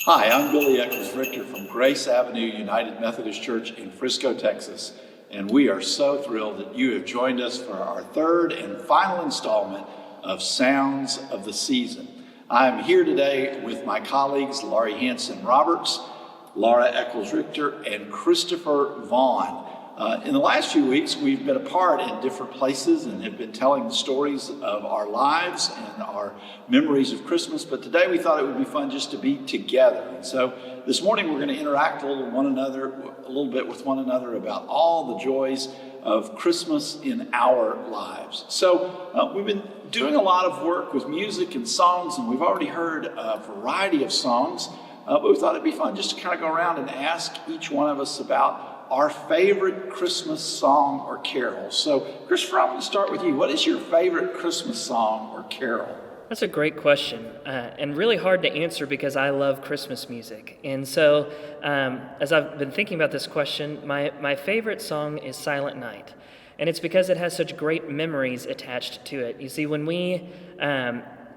Hi, I'm Billy Eccles Richter from Grace Avenue United Methodist Church in Frisco, Texas, and we are so thrilled that you have joined us for our third and final installment of Sounds of the Season. I'm here today with my colleagues Laurie Hanson Roberts, Laura Eccles Richter, and Christopher Vaughn. In the last few weeks, we've been apart in different places and have been telling the stories of our lives and our memories of Christmas, but today we thought it would be fun just to be together. And so this morning we're going to interact a little bit with one another about all the joys of Christmas in our lives. So we've been doing a lot of work with music and songs, and we've already heard a variety of songs, but we thought it'd be fun just to kind of go around and ask each one of us about our favorite Christmas song or carol. So, Christopher, I'm going to start with you. What is your favorite Christmas song or carol? That's a great question, and really hard to answer because I love Christmas music. And so, as I've been thinking about this question, my favorite song is Silent Night. And it's because it has such great memories attached to it. You see, when we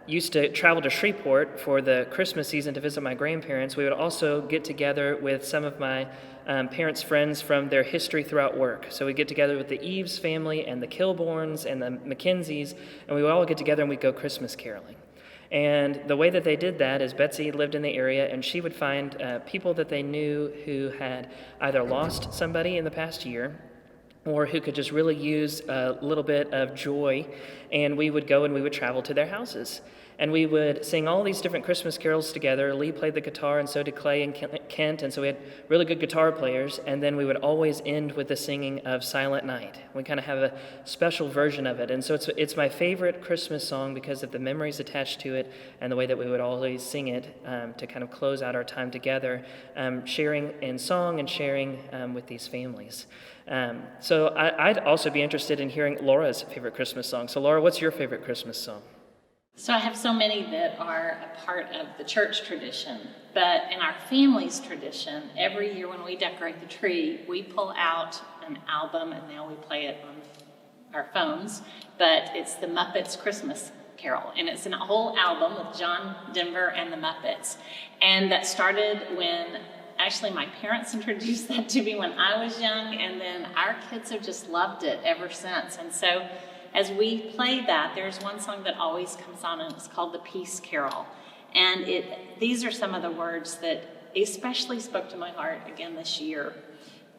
used to travel to Shreveport for the Christmas season to visit my grandparents, we would also get together with some of my parents' friends from their history throughout work. So we'd get together with the Eves family and the Kilborns and the McKenzies, and we would all get together and we'd go Christmas caroling. And the way that they did that is Betsy lived in the area, and she would find people that they knew who had either lost somebody in the past year or who could just really use a little bit of joy, and we would go and we would travel to their houses. And we would sing all these different Christmas carols together. Lee played the guitar, and so did Clay and Kent, and so we had really good guitar players, and then we would always end with the singing of Silent Night. We kind of have a special version of it, and so it's my favorite Christmas song because of the memories attached to it and the way that we would always sing it to kind of close out our time together, sharing in song and sharing with these families. So I'd also be interested in hearing Laura's favorite Christmas song. So Laura, what's your favorite Christmas song? So I have so many that are a part of the church tradition, but in our family's tradition, every year when we decorate the tree, we pull out an album, and now we play it on our phones, but it's the Muppets Christmas Carol, and it's a whole album with John Denver and the Muppets. And that started when actually my parents introduced that to me when I was young, and then our kids have just loved it ever since. And so as we play that, there's one song that always comes on, and it's called the Peace Carol. And these are some of the words that especially spoke to my heart again this year.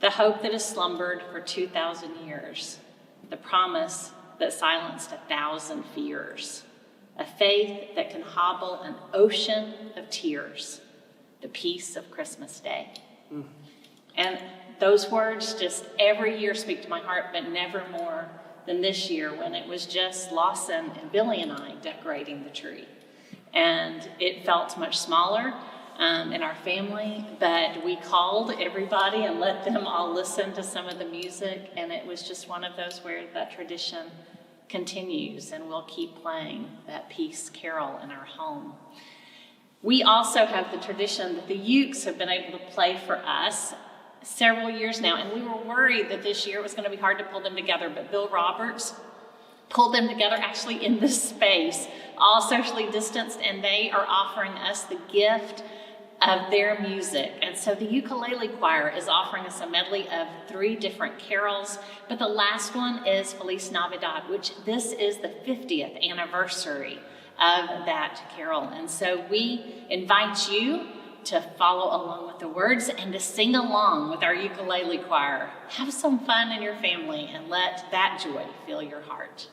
The hope that has slumbered for 2,000 years, the promise that silenced 1,000 fears, a faith that can hobble an ocean of tears, the peace of Christmas Day. And those words just every year speak to my heart, but never more than this year when it was just Lawson and Billy and I decorating the tree. And it felt much smaller in our family, but we called everybody and let them all listen to some of the music, and it was just one of those where that tradition continues, and we'll keep playing that Peace Carol in our home. We also have the tradition that the Ukes have been able to play for us several years now, and we were worried that this year it was going to be hard to pull them together, but Bill Roberts pulled them together actually in this space, all socially distanced, and they are offering us the gift of their music. And so the ukulele choir is offering us a medley of 3 different carols, but the last one is Feliz Navidad, which this is the 50th anniversary of that carol. And so we invite you to follow along with the words and to sing along with our ukulele choir. Have some fun in your family and let that joy fill your heart.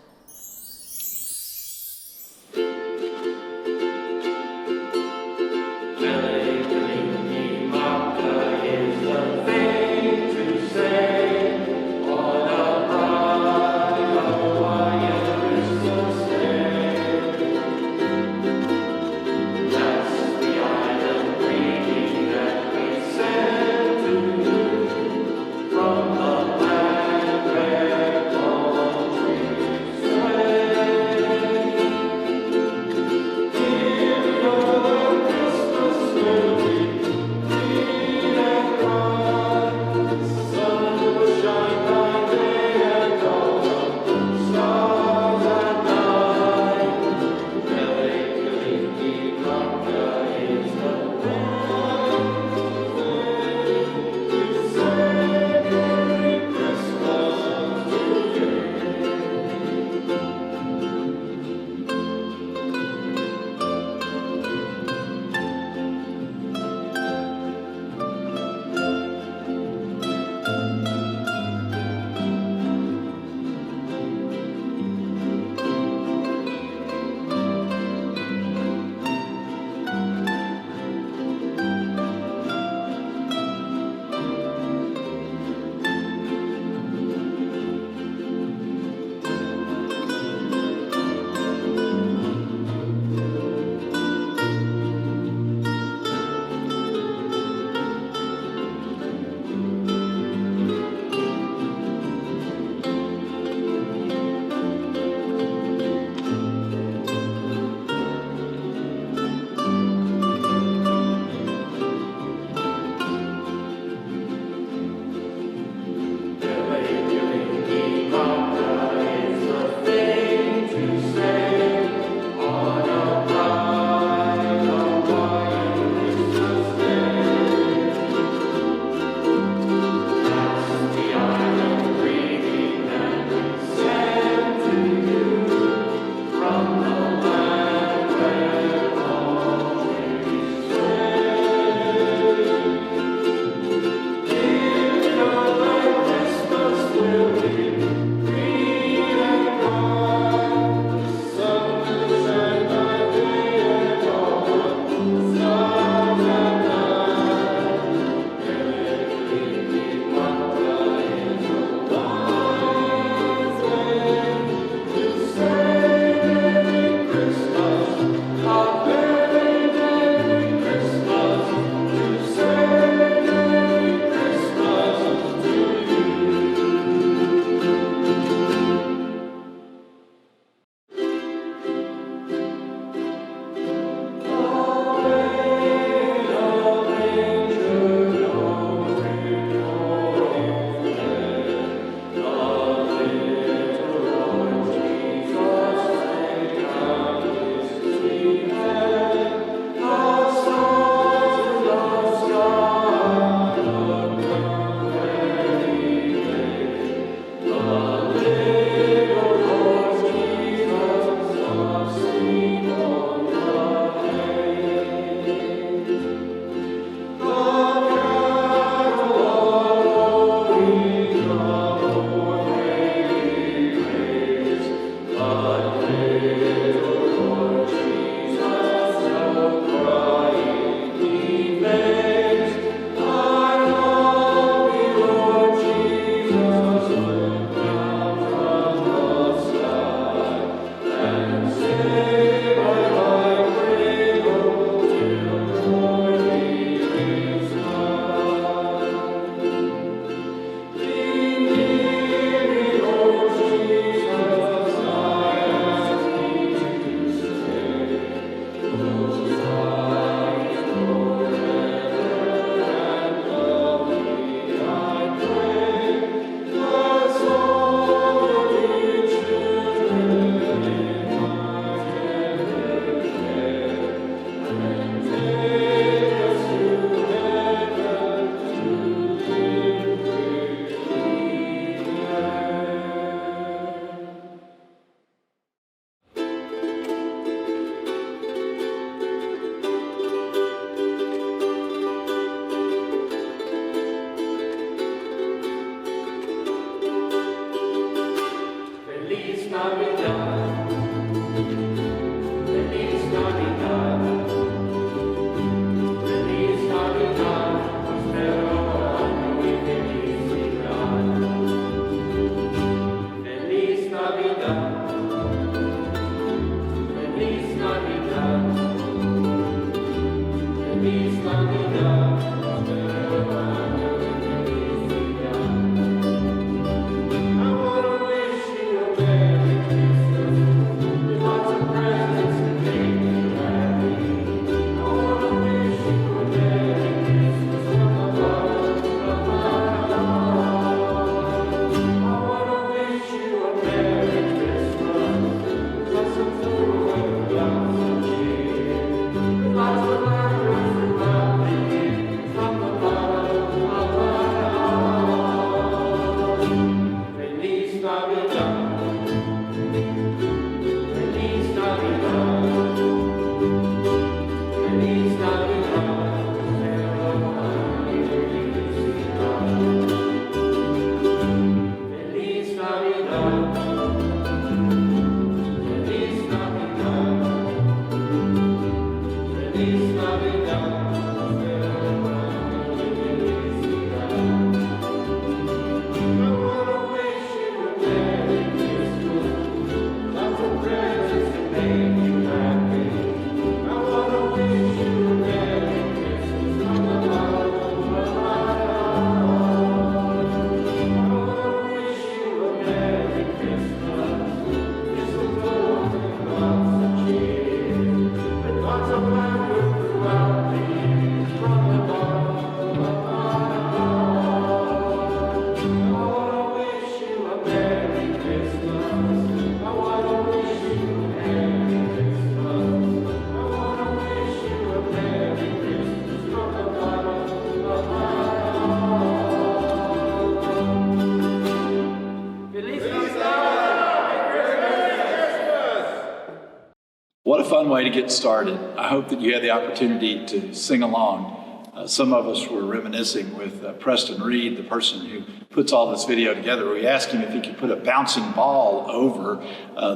What a fun way to get started. I hope that you had the opportunity to sing along. Some of us were reminiscing with Preston Reed, the person who puts all this video together. We asked him if he could put a bouncing ball over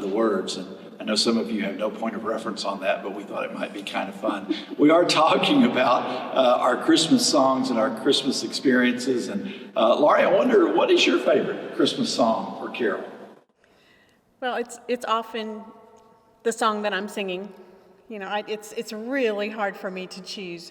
the words. And I know some of you have no point of reference on that, but we thought it might be kind of fun. We are talking about our Christmas songs and our Christmas experiences. And Laurie, I wonder, what is your favorite Christmas song or carol? Well, it's often the song that I'm singing. You know, it's really hard for me to choose.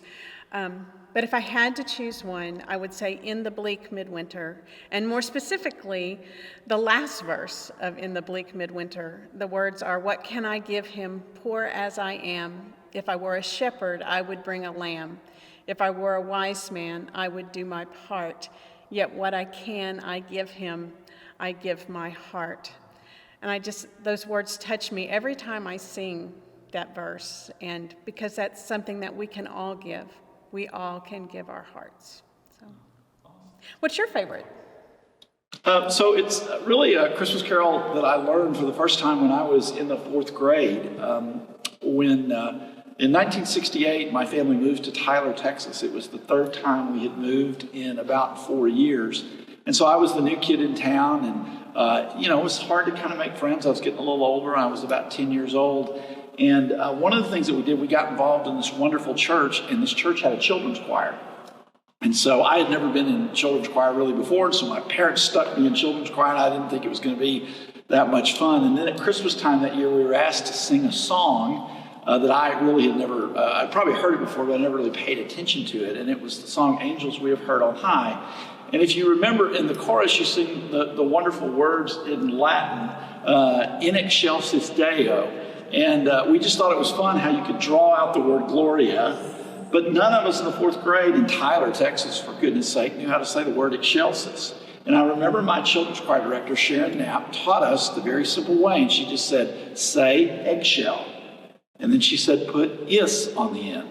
But if I had to choose one, I would say In the Bleak Midwinter, and more specifically, the last verse of In the Bleak Midwinter. The words are, "What can I give him, poor as I am? If I were a shepherd, I would bring a lamb. If I were a wise man, I would do my part. Yet what I can, I give him, I give my heart." And those words touch me every time I sing that verse, and because that's something that we can all give. We all can give our hearts. So, what's your favorite? So it's really a Christmas carol that I learned for the first time when I was in the 4th grade. In 1968, my family moved to Tyler, Texas. It was the 3rd time we had moved in about 4 years. And so I was the new kid in town, and it was hard to kind of make friends. I was getting a little older. I was about 10 years old. And one of the things that we did, we got involved in this wonderful church, and this church had a children's choir. And so I had never been in children's choir really before, so my parents stuck me in children's choir, and I didn't think it was going to be that much fun. And then at Christmas time that year, we were asked to sing a song that I really had never, I'd probably heard it before, but I never really paid attention to it. And it was the song, "Angels We Have Heard on High." And if you remember in the chorus, you sing the wonderful words in Latin, "In excelsis Deo." And we just thought it was fun how you could draw out the word Gloria, but none of us in the 4th grade in Tyler, Texas, for goodness sake, knew how to say the word excelsis. And I remember my children's choir director, Sharon Knapp, taught us the very simple way, and she just said, "Say eggshell." And then she said, "Put is on the end,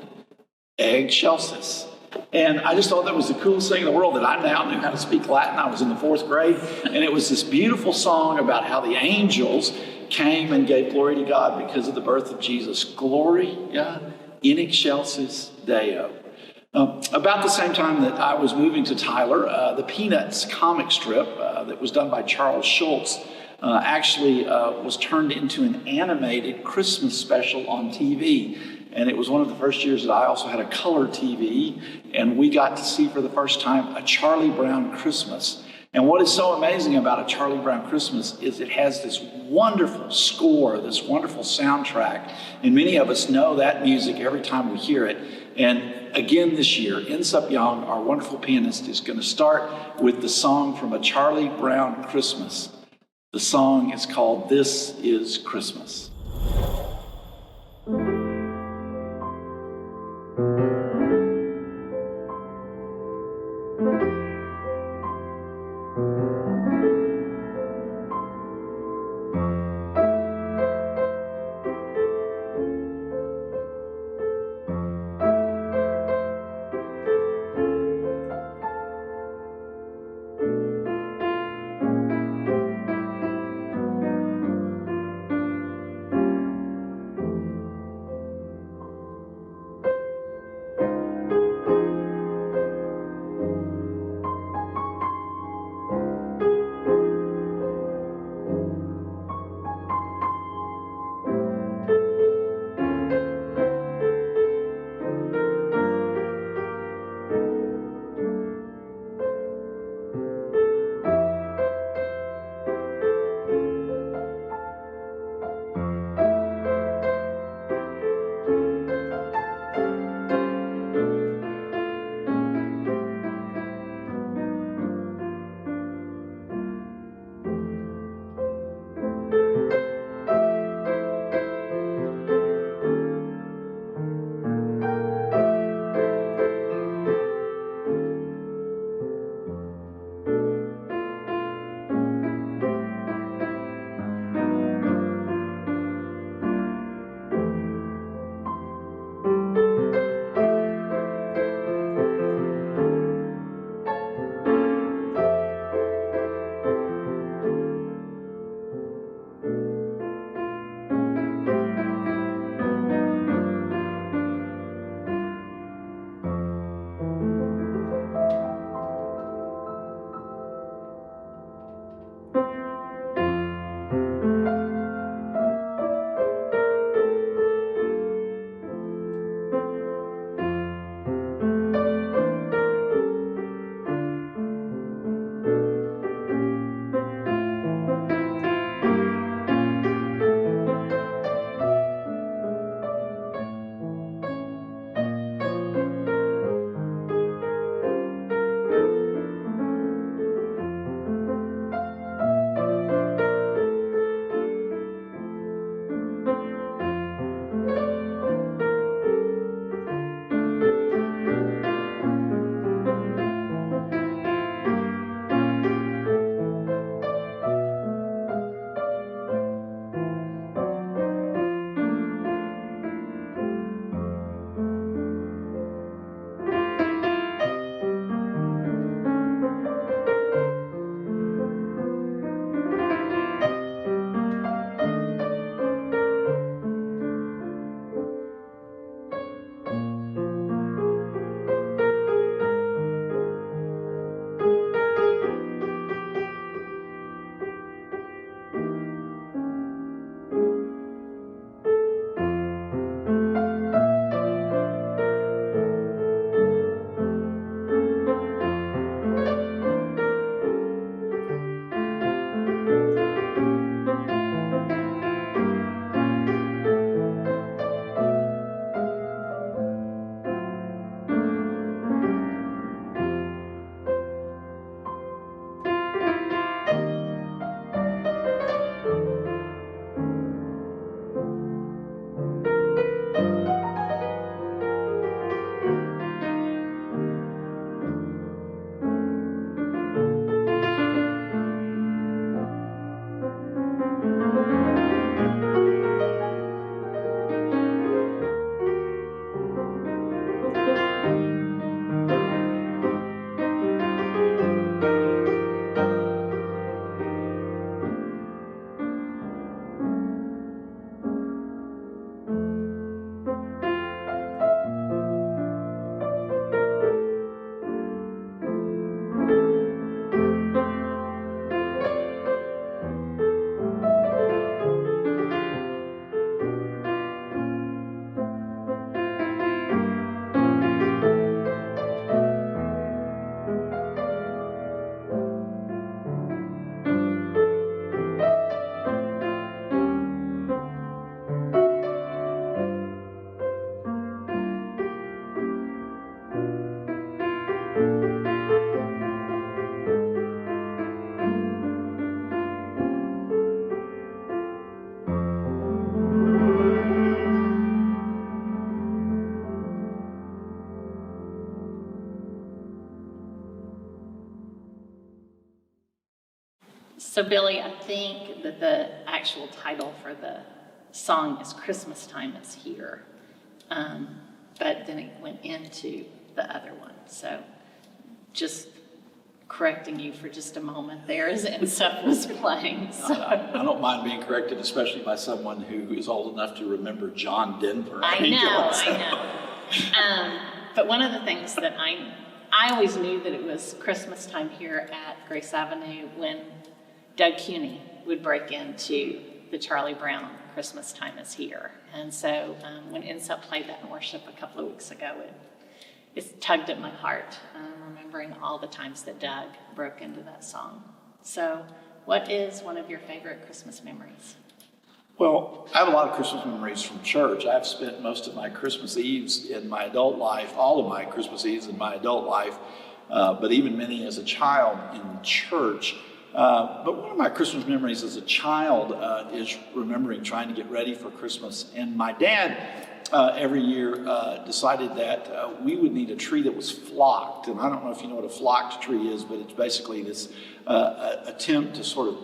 excelsis." And I just thought that was the coolest thing in the world, that I now knew how to speak Latin. I was in the 4th grade, and it was this beautiful song about how the angels came and gave glory to God because of the birth of Jesus. Gloria in excelsis Deo. About the same time that I was moving to Tyler, the Peanuts comic strip that was done by Charles Schulz actually was turned into an animated Christmas special on TV. And it was one of the first years that I also had a color TV, and we got to see for the first time a Charlie Brown Christmas. And what is so amazing about a Charlie Brown Christmas is it has this wonderful score, this wonderful soundtrack. And many of us know that music every time we hear it. And again this year, Insup Young, our wonderful pianist, is going to start with the song from a Charlie Brown Christmas. The song is called "This Is Christmas." So, Billy, I think that the actual title for the song is Christmas Time Is Here. But then it went into the other one. So, just correcting you for just a moment there as Insep was playing. So. I don't mind being corrected, especially by someone who is old enough to remember John Denver. I know. But one of the things that I always knew that it was Christmas time here at Grace Avenue when Doug Cuny would break into the Charlie Brown Christmas Time Is Here. And so when Insep played that in worship a couple of weeks ago, it tugged at my heart, remembering all the times that Doug broke into that song. So what is one of your favorite Christmas memories? Well, I have a lot of Christmas memories from church. I've spent most of my Christmas Eves in my adult life, all of my Christmas Eves in my adult life, but even many as a child in church. But one of my Christmas memories as a child is remembering trying to get ready for Christmas. And my dad every year decided that we would need a tree that was flocked. And I don't know if you know what a flocked tree is, but it's basically this attempt to sort of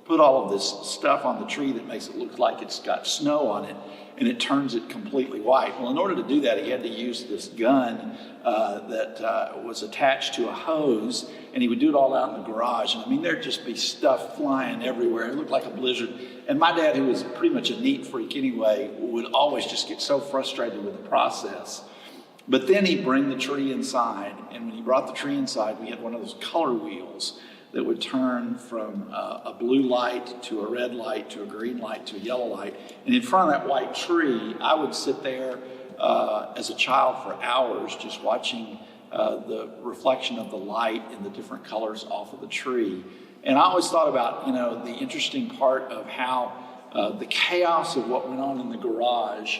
put all of this stuff on the tree that makes it look like it's got snow on it, and it turns it completely white. Well, in order to do that, he had to use this gun that was attached to a hose, and he would do it all out in the garage. And I mean, there'd just be stuff flying everywhere. It looked like a blizzard. And my dad, who was pretty much a neat freak anyway, would always just get so frustrated with the process. But then he'd bring the tree inside, and when he brought the tree inside, we had one of those color wheels that would turn from a blue light to a red light to a green light to a yellow light. And in front of that white tree, I would sit there as a child for hours just watching the reflection of the light in the different colors off of the tree. And I always thought about, the interesting part of how the chaos of what went on in the garage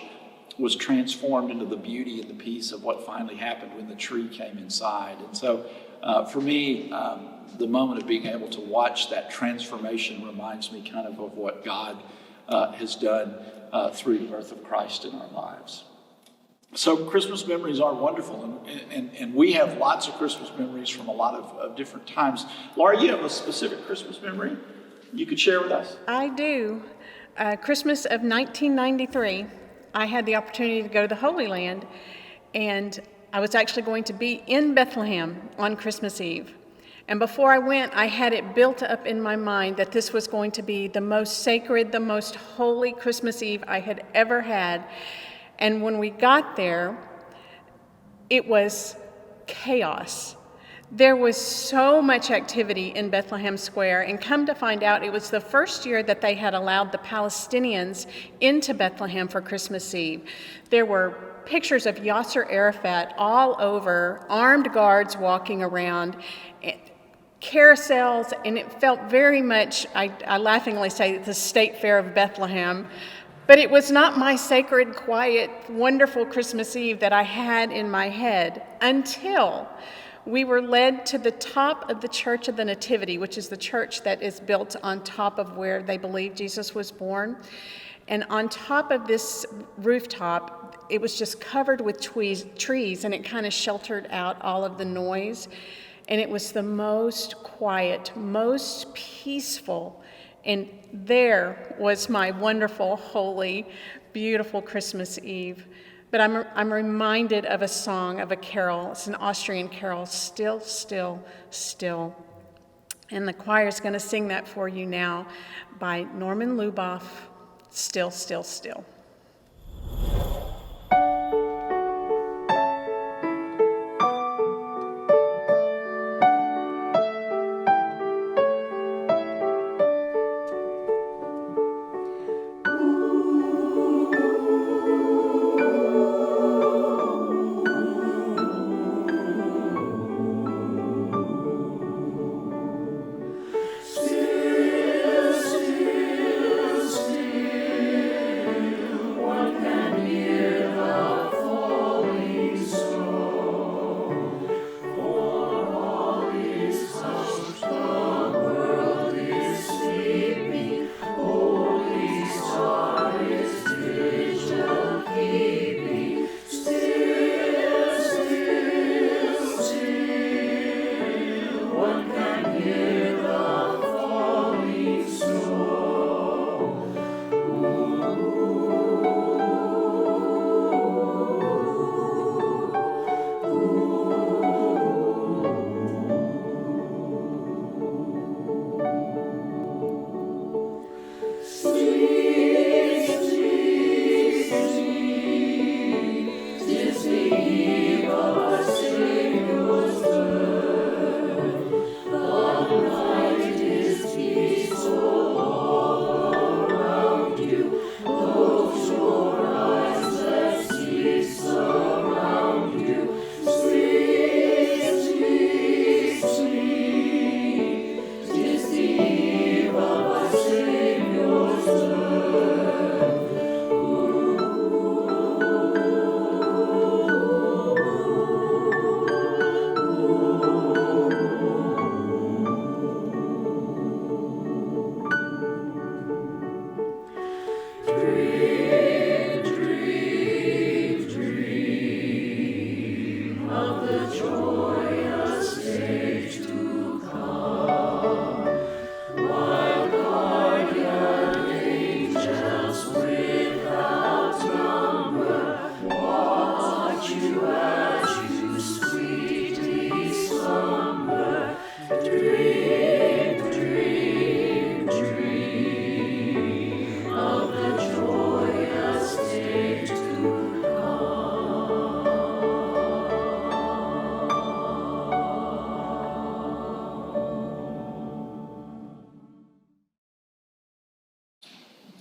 was transformed into the beauty and the peace of what finally happened when the tree came inside. And so for me, the moment of being able to watch that transformation reminds me kind of what God has done through the birth of Christ in our lives. So Christmas memories are wonderful, and we have lots of Christmas memories from a lot of different times. Laura, you have a specific Christmas memory you could share with us? I do. Christmas of 1993, I had the opportunity to go to the Holy Land, and I was actually going to be in Bethlehem on Christmas Eve. And before I went, I had it built up in my mind that this was going to be the most sacred, the most holy Christmas Eve I had ever had. And when we got there, it was chaos. There was so much activity in Bethlehem Square, and come to find out, it was the first year that they had allowed the Palestinians into Bethlehem for Christmas Eve. There were pictures of Yasser Arafat all over, armed guards walking around, carousels, and it felt very much, I laughingly say, the State Fair of Bethlehem. But it was not my sacred, quiet, wonderful Christmas Eve that I had in my head until we were led to the top of the Church of the Nativity, which is the church that is built on top of where they believe Jesus was born. And on top of this rooftop, it was just covered with trees, and it kind of sheltered out all of the noise. And it was the most quiet, most peaceful. And there was my wonderful, holy, beautiful Christmas Eve. But I'm reminded of a song, of a carol. It's an Austrian carol, Still, Still, Still. And the choir's going to sing that for you now by Norman Luboff, Still, Still, Still.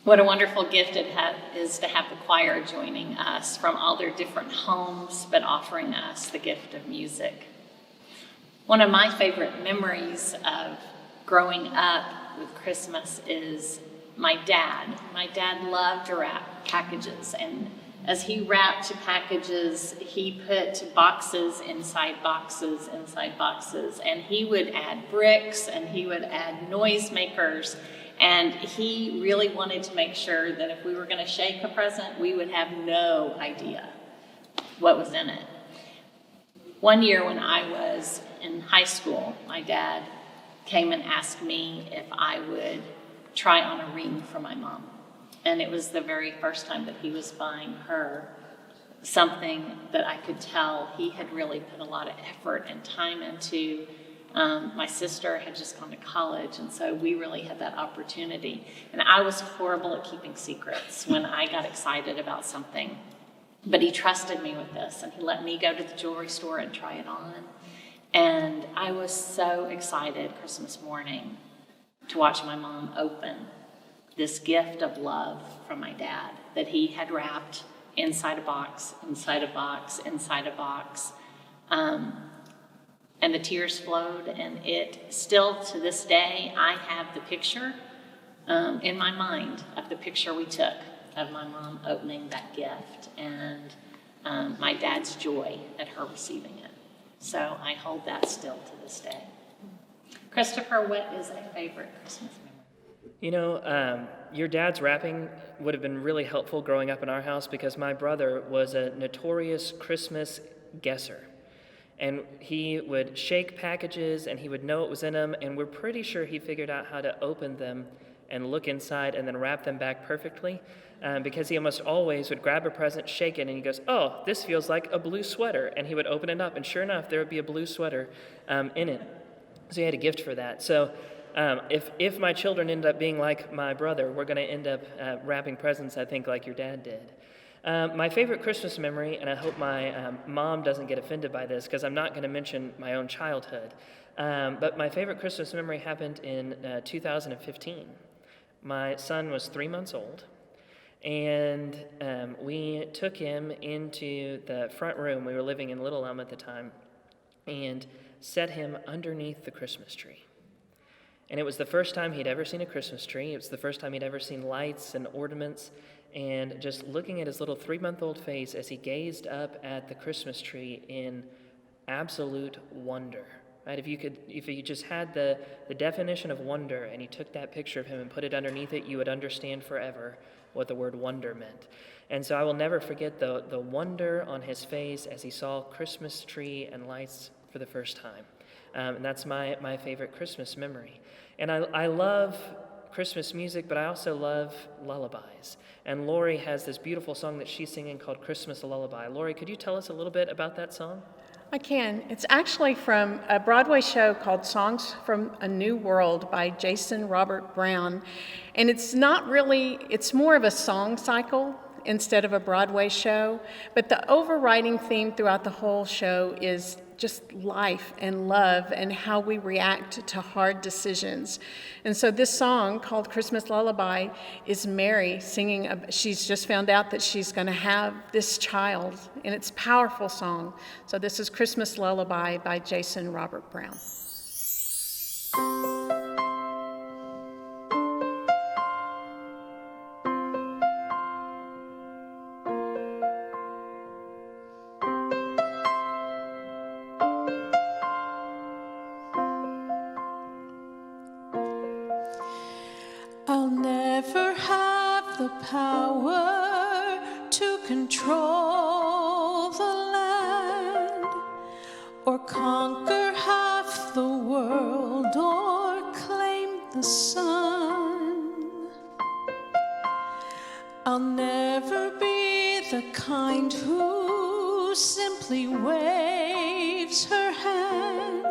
What a wonderful gift it is to have the choir joining us from all their different homes, but offering us the gift of music. One of my favorite memories of growing up with Christmas is my dad. My dad loved to wrap packages, and as he wrapped packages, he put boxes inside boxes inside boxes, and he would add bricks and he would add noisemakers, and he really wanted to make sure that if we were going to shake a present, we would have no idea what was in it. One year when I was in high school, my dad came and asked me if I would try on a ring for my mom. And it was the very first time that he was buying her something that I could tell he had really put a lot of effort and time into. My sister had just gone to college, and so we really had that opportunity. And I was horrible at keeping secrets when I got excited about something. But he trusted me with this, and he let me go to the jewelry store and try it on. And I was so excited Christmas morning to watch my mom open this gift of love from my dad that he had wrapped inside a box, inside a box, inside a box. And the tears flowed, and it still to this day, I have the picture in my mind of the picture we took of my mom opening that gift and my dad's joy at her receiving it. So I hold that still to this day. Christopher, what is a favorite Christmas memory? You know, your dad's rapping would have been really helpful growing up in our house because my brother was a notorious Christmas guesser. And he would shake packages and he would know what was in them, and we're pretty sure he figured out how to open them and look inside and then wrap them back perfectly because he almost always would grab a present, shake it, and he goes, "Oh, this feels like a blue sweater." And he would open it up, and sure enough, there would be a blue sweater in it. So he had a gift for that. So if my children end up being like my brother, we're going to end up wrapping presents, I think, like your dad did. My favorite Christmas memory, and I hope my mom doesn't get offended by this because I'm not going to mention my own childhood, but my favorite Christmas memory happened in 2015. My son was 3 months old, and we took him into the front room. We were living in Little Elm at the time, and set him underneath the Christmas tree. And it was the first time he'd ever seen a Christmas tree. It was the first time he'd ever seen lights and ornaments. And just looking at his little 3-month-old face as he gazed up at the Christmas tree in absolute wonder. Right? If you just had the definition of wonder and you took that picture of him and put it underneath it, you would understand forever what the word wonder meant. And so I will never forget the wonder on his face as he saw Christmas tree and lights for the first time. And that's my favorite Christmas memory. And I love Christmas music, but I also love lullabies. And Lori has this beautiful song that she's singing called Christmas Lullaby. Lori, could you tell us a little bit about that song? I can. It's actually from a Broadway show called Songs from a New World by Jason Robert Brown. And it's more of a song cycle instead of a Broadway show. But the overriding theme throughout the whole show is just life and love and how we react to hard decisions. And so this song called Christmas Lullaby is Mary singing. She's just found out that she's going to have this child, and it's a powerful song. So this is Christmas Lullaby by Jason Robert Brown. I'll never have the power to control the land or conquer half the world or claim the sun. I'll never be the kind who simply waves her hand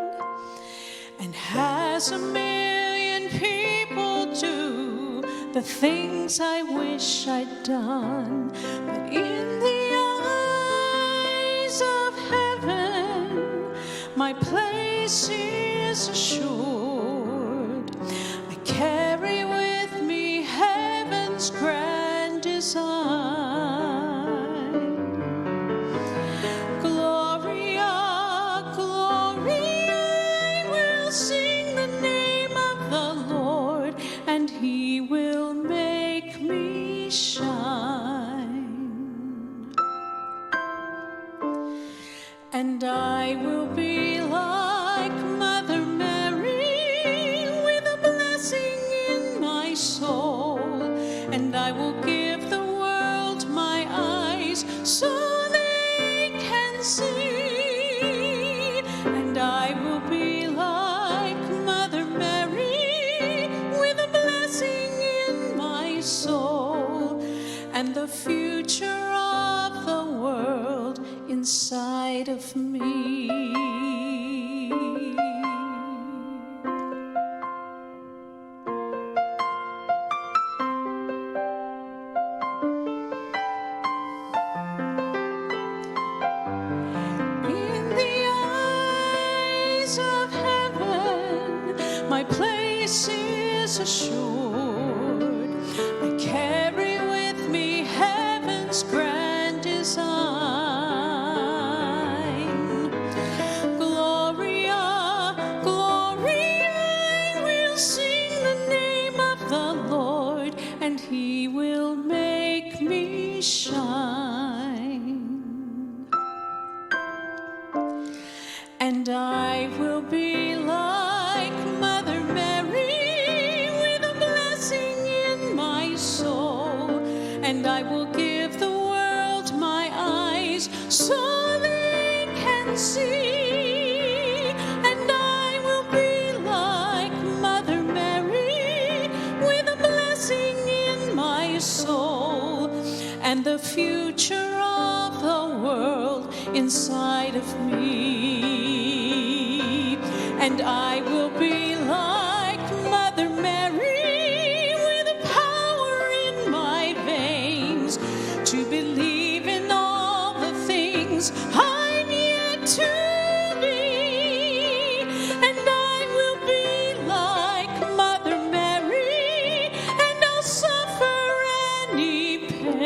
and has a million people do the things I wish I'd done. But in the eyes of heaven, my place is assured. I carry with me heaven's grace and I will be like Mother Mary with a blessing in my soul, and I will give the world my eyes so they can see, and I will be like Mother Mary with a blessing in my soul, and the future of the world inside of me. In the eyes of heaven, my place is assured. I carry with me heaven's grand design. Gloria, Gloria, I will sing the name of the Lord, and He will make me shine. And I will be like Mother Mary with a blessing in my soul, and I will give the world my eyes so they can see, and I will be like Mother Mary with a blessing in my soul, and the future of the world inside of me. And I will be like Mother Mary with a power in my veins to believe in all the things I'm yet to be. And I will be like Mother Mary, and I'll suffer any pains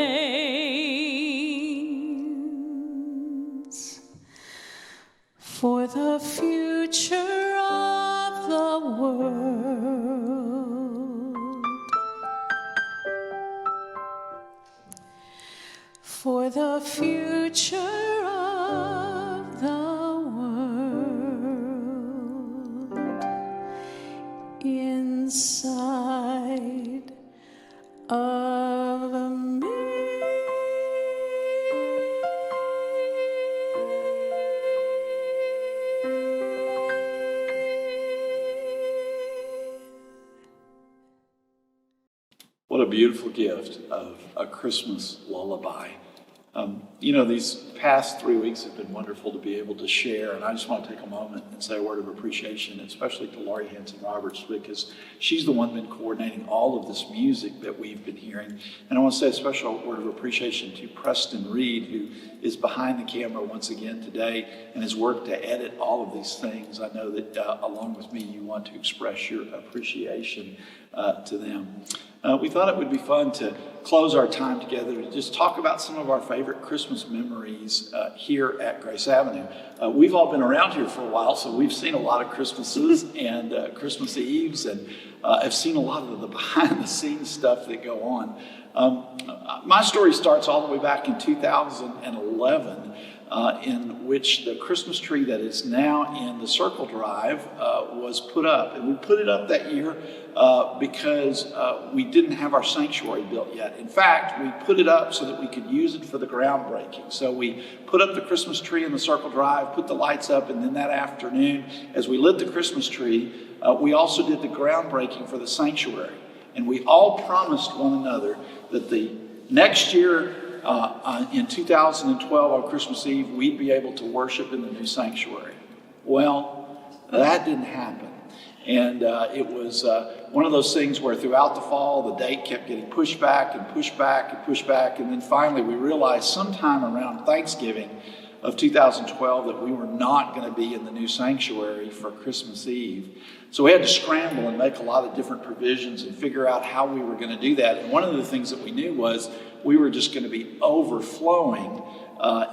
for the future of the world. For the future of the world inside of me. What a beautiful gift of a Christmas lullaby. These past 3 weeks have been wonderful to be able to share, and I just want to take a moment and say a word of appreciation, especially to Laurie Hanson Roberts, because she's the one been coordinating all of this music that we've been hearing. And I want to say a special word of appreciation to Preston Reed, who is behind the camera once again today and has worked to edit all of these things. I know that along with me, you want to express your appreciation to them. We thought it would be fun to close our time together to just talk about some of our favorite Christmas memories here at Grace Avenue. We've all been around here for a while, so we've seen a lot of Christmases and Christmas Eves, and have seen a lot of the behind-the-scenes stuff that go on. My story starts all the way back in 2011, in which the Christmas tree that is now in the Circle Drive was put up. And we put it up that year because we didn't have our sanctuary built yet. In fact, we put it up so that we could use it for the groundbreaking. So we put up the Christmas tree in the Circle Drive, put the lights up, and then that afternoon, as we lit the Christmas tree, we also did the groundbreaking for the sanctuary. And we all promised one another that the next year, in 2012 on Christmas Eve, we'd be able to worship in the new sanctuary. Well, that didn't happen. And it was one of those things where throughout the fall, the date kept getting pushed back and pushed back and pushed back. And then finally we realized sometime around Thanksgiving of 2012 that we were not going to be in the new sanctuary for Christmas Eve. So we had to scramble and make a lot of different provisions and figure out how we were going to do that. And one of the things that we knew was we were just going to be overflowing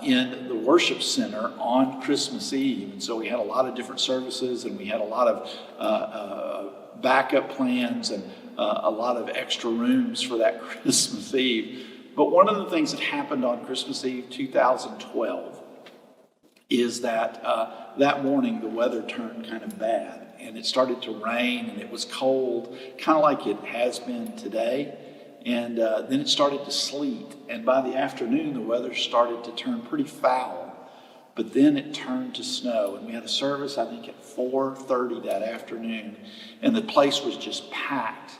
in the worship center on Christmas Eve. And so we had a lot of different services, and we had a lot of backup plans and a lot of extra rooms for that Christmas Eve. But one of the things that happened on Christmas Eve 2012 is that that morning the weather turned kind of bad, and it started to rain, and it was cold, kind of like it has been today. And then it started to sleet, and by the afternoon the weather started to turn pretty foul. But then it turned to snow, and we had a service, I think, at 4:30 that afternoon, and the place was just packed.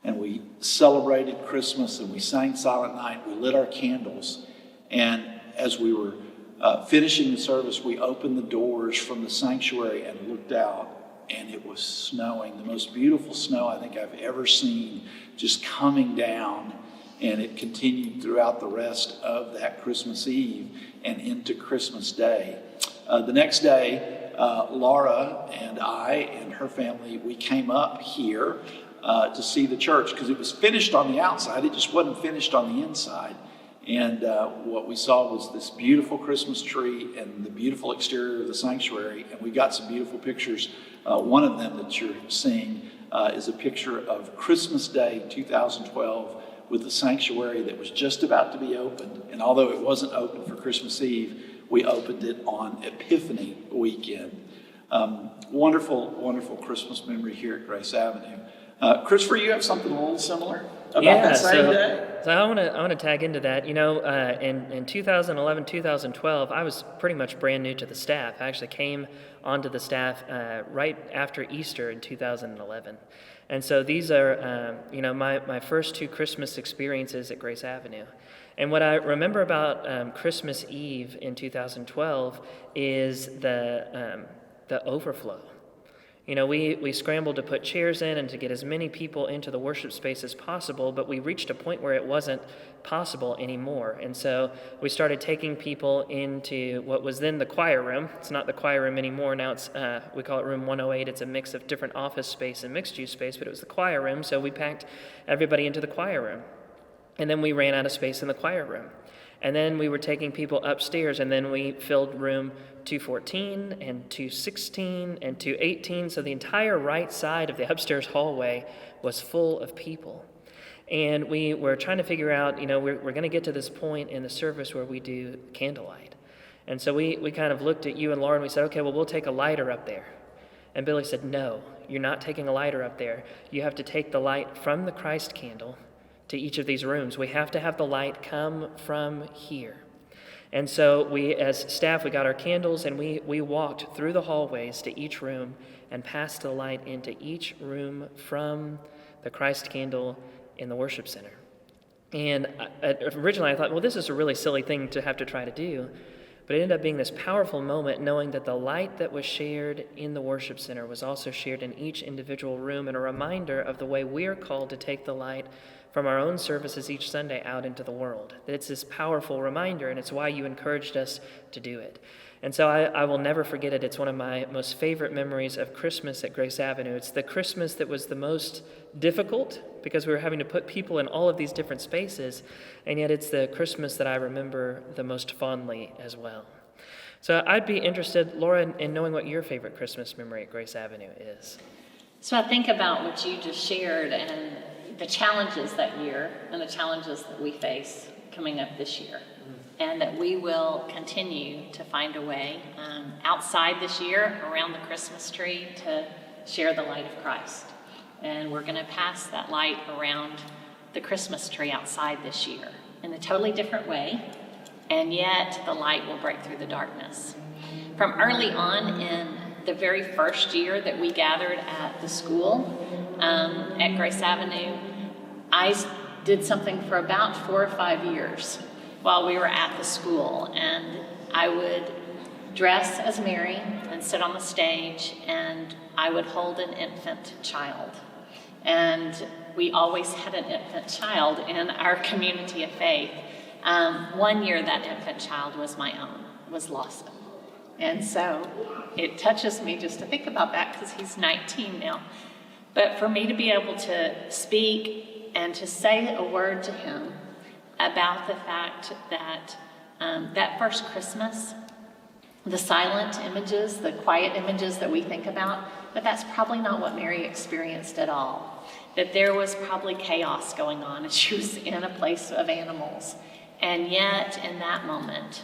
And we celebrated Christmas, and we sang Silent Night. We lit our candles, and as we were finishing the service, we opened the doors from the sanctuary and looked out, and it was snowing, the most beautiful snow I think I've ever seen, just coming down. And it continued throughout the rest of that Christmas Eve and into Christmas Day. The next day, Laura and I and her family, we came up here to see the church because it was finished on the outside. It just wasn't finished on the inside. And what we saw was this beautiful Christmas tree and the beautiful exterior of the sanctuary. And we got some beautiful pictures. One of them that you're seeing is a picture of Christmas Day 2012 with the sanctuary that was just about to be opened. And although it wasn't open for Christmas Eve, we opened it on Epiphany weekend. Wonderful, wonderful Christmas memory here at Grace Avenue. Christopher, you have something a little similar about that same day? So I want to tag into that. You know, in 2011, 2012, I was pretty much brand new to the staff. I actually came onto the staff right after Easter in 2011. And so these are, my first two Christmas experiences at Grace Avenue. And what I remember about Christmas Eve in 2012 is the overflow. You know, we scrambled to put chairs in and to get as many people into the worship space as possible, but we reached a point where it wasn't possible anymore. And so we started taking people into what was then the choir room. It's not the choir room anymore. Now it's, we call it room 108. It's a mix of different office space and mixed use space, but it was the choir room. So we packed everybody into the choir room. And then we ran out of space in the choir room. And then we were taking people upstairs, and then we filled room 214 and 216 and 218. So the entire right side of the upstairs hallway was full of people. And we were trying to figure out, we're going to get to this point in the service where we do candlelight. And so we kind of looked at you and Laura and we said, okay, well, we'll take a lighter up there. And Billy said, no, you're not taking a lighter up there. You have to take the light from the Christ candle to each of these rooms. We have to have the light come from here. And so we, as staff, we got our candles and we walked through the hallways to each room and passed the light into each room from the Christ candle in the worship center. And originally I thought, well, this is a really silly thing to have to try to do. But it ended up being this powerful moment, knowing that the light that was shared in the worship center was also shared in each individual room, and a reminder of the way we're called to take the light from our own services each Sunday out into the world. That it's this powerful reminder, and it's why you encouraged us to do it. And so I will never forget it. It's one of my most favorite memories of Christmas at Grace Avenue. It's the Christmas that was the most difficult because we were having to put people in all of these different spaces, and yet it's the Christmas that I remember the most fondly as well. So I'd be interested, Laura, in knowing what your favorite Christmas memory at Grace Avenue is. So I think about what you just shared and the challenges that year and the challenges that we face coming up this year. And that we will continue to find a way outside this year around the Christmas tree to share the light of Christ. And we're going to pass that light around the Christmas tree outside this year in a totally different way, and yet the light will break through the darkness. From early on in the very first year that we gathered at the school at Grace Avenue, I did something for about 4 or 5 years while we were at the school, and I would dress as Mary and sit on the stage, and I would hold an infant child. And we always had an infant child in our community of faith. One year that infant child was my own, was Lawson. And so it touches me just to think about that because he's 19 now. But for me to be able to speak and to say a word to him about the fact that that first Christmas, the silent images, the quiet images that we think about, but that's probably not what Mary experienced at all. That there was probably chaos going on and she was in a place of animals. And yet in that moment,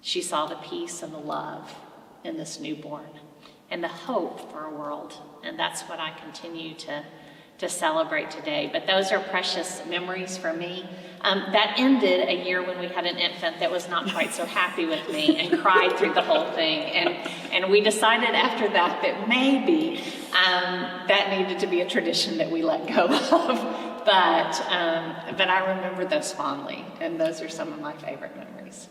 She saw the peace and the love in this newborn and the hope for a world. And that's what I continue to celebrate today. But those are precious memories for me. That ended a year when we had an infant that was not quite so happy with me and cried through the whole thing. And we decided after that maybe that needed to be a tradition that we let go of. But I remember those fondly, and those are some of my favorite memories.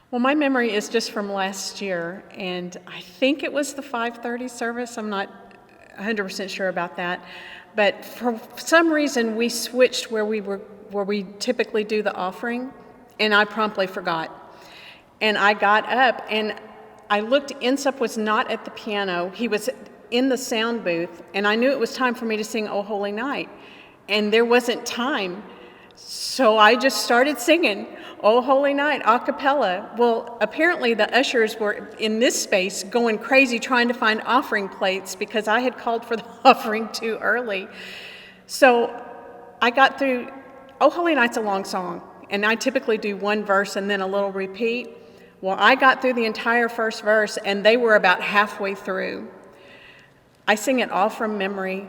Well, my memory is just from last year, and I think it was the 5:30 service. I'm not 100% sure about that, but for some reason we switched where we typically do the offering, and I promptly forgot. And I got up and I looked. Insup was not at the piano; he was in the sound booth, and I knew it was time for me to sing "O Holy Night," and there wasn't time, so I just started singing "O Holy Night" a cappella. Well, apparently the ushers were in this space going crazy trying to find offering plates because I had called for the offering too early. So I got through. "O Holy Night's" a long song, and I typically do one verse and then a little repeat. Well, I got through the entire first verse, and they were about halfway through. I sing it all from memory.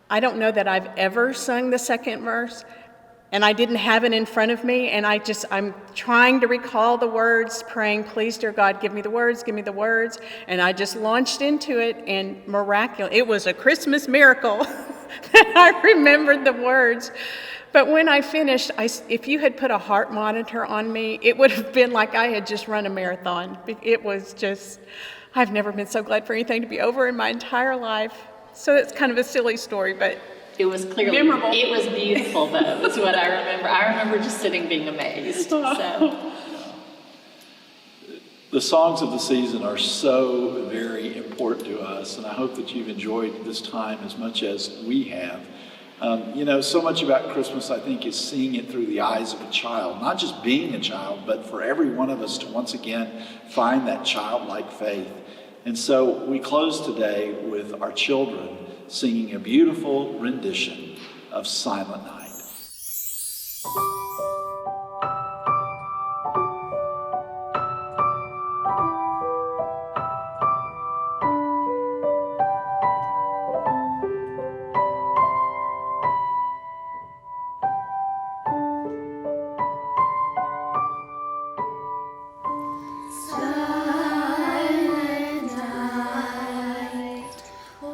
I don't know that I've ever sung the second verse, and I didn't have it in front of me, and I'm trying to recall the words, praying, "Please, dear God, give me the words, give me the words," and I just launched into it, and it was a Christmas miracle that I remembered the words. But when I finished, if you had put a heart monitor on me, it would have been like I had just run a marathon. It was just, I've never been so glad for anything to be over in my entire life. So it's kind of a silly story, but It was clearly memorable. It was beautiful, though, is what I remember. I remember just sitting being amazed. So. The songs of the season are so very important to us, and I hope that you've enjoyed this time as much as we have. So much about Christmas, I think, is seeing it through the eyes of a child, not just being a child, but for every one of us to once again find that childlike faith. And so we close today with our children singing a beautiful rendition of Silent Night.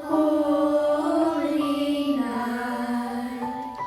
Holy night,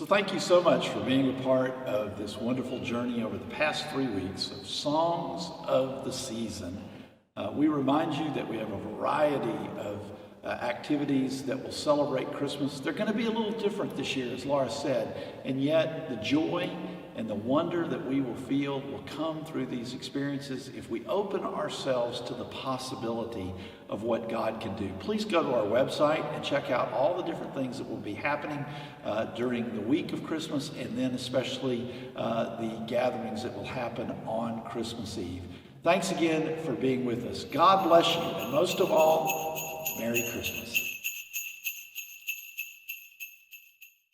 thank you so much for being a part of this wonderful journey over the past 3 weeks of Songs of the Season. We remind you that we have a variety of activities that will celebrate Christmas. They're going to be a little different this year, as Laura said, and yet the joy and the wonder that we will feel will come through these experiences if we open ourselves to the possibility of what God can do. Please go to our website and check out all the different things that will be happening during the week of Christmas, and then especially the gatherings that will happen on Christmas Eve. Thanks again for being with us. God bless you, and most of all, Merry Christmas.